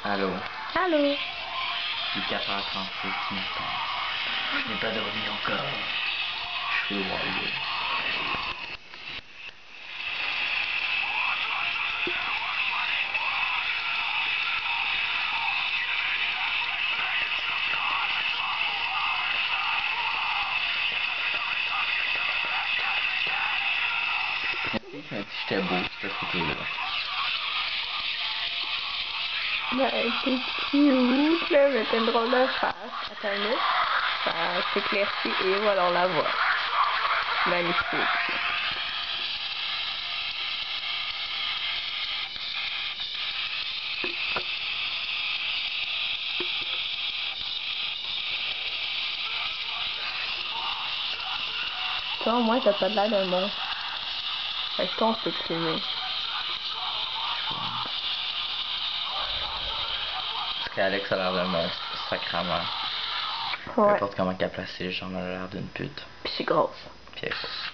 Allô? Allô? Il est 4h36 du matin. Je n'ai pas dormi encore. Je suis warrior. Merci, tu m'as dit que j'étais beau, cette photo-là. Ben, t'es cute, là, mais t'as une drôle de face. Attends une minute. Ça s'éclaircit et voilà, on la voit. Magnifique. Toi, au moins, t'as pas de l'air d'un monstre. Fait que toi, on peut te filmer. Parce qu'Alex a l'air d'un monstre, sacrément. Peu Ouais. importe comment qu'elle place ses jambes, elle a l'air d'une pute. Pis je suis grosse. Puis elle est grosse.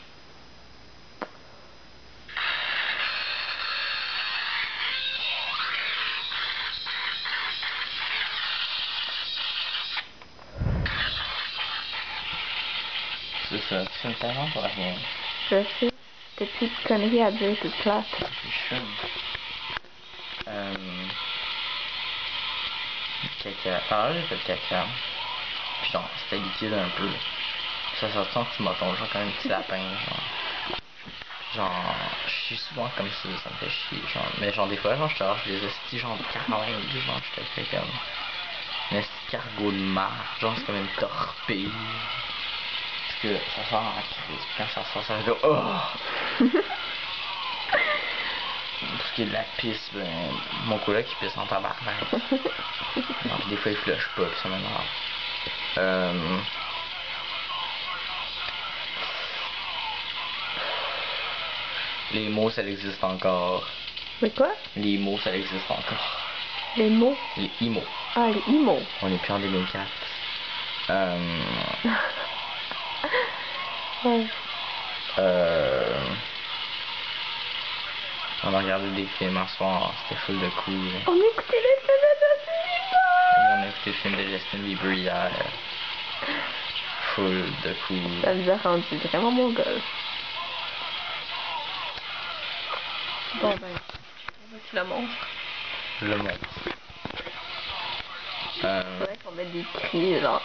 C'est ça, tu fumes tellement pour rien. Je sais. T'as plus de conneries à dire toute plate. Je fume. Caca. Ah, j'ai fait le caca. Puis genre, c'était liquide un peu. Ça sent que tu m'attends, genre comme un petit lapin, genre, je suis souvent comme ça me fait chier, genre, mais genre des fois, genre, je te lâche des estis, genre, carlingues, genre, je te fais comme un esti cargo de marre, genre, c'est comme une torpille. Parce que ça sort en crise, puis quand ça sort, ça fait comme, oh! Parce qu'il y a de la pisse, ben, mon coloc il pisse en tabarnak. Genre, pis des fois il flush pas, pis ça m'énerve. Les mots, ça existe encore. Mais quoi? Les mots, ça existe encore. Les mots? Les emo. Ah, les emo. On est plus en 2004. Ouais. On a regardé des films un soir, c'était full de cool. On écoutait les films de On a écouté le film de Justin Bieber hier. Full de cool. Ça nous a rendu vraiment mon gueule. Bon ben, tu le montres. Le monstre. Faudrait qu'on mette des cris genre.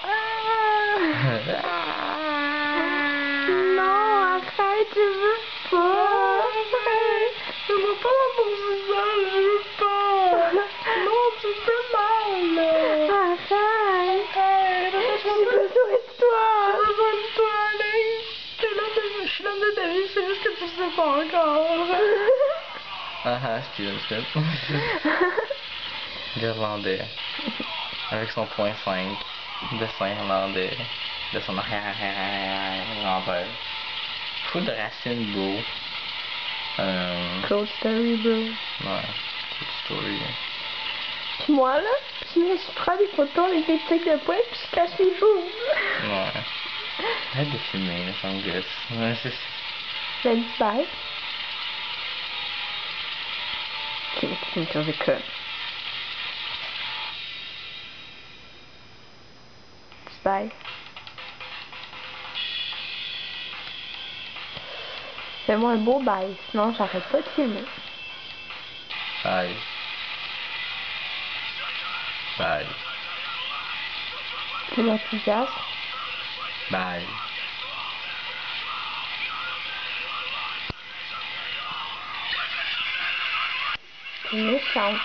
Non, arrête, je veux pas. Je veux pas la bourse, je veux pas. Non, tu fais mal. Arrête. J'ai besoin de toi. J'ai besoin de toi, Alex. Je suis l'homme de ta vie, c'est juste que tu sais pas encore. Steven Smith. L'Irlandais. Avec son point 5. Dessin irlandais. De son arrière-grand-père. Full de racines, bro. Cold story, bro. Ouais, cool story. Puis moi, là, je me suis pris des photos avec des trucs de poing, puis je cache les joues. Ouais. Arrête de filmer, là, ça me gosse. Ouais, c'est ça. Ben, bye. Tu me trouves conne. Bye. Fais-moi un beau bye, sinon j'arrête pas de filmer. Bye. Bye. C'est l'enthousiasme. Bye. C'est méchant.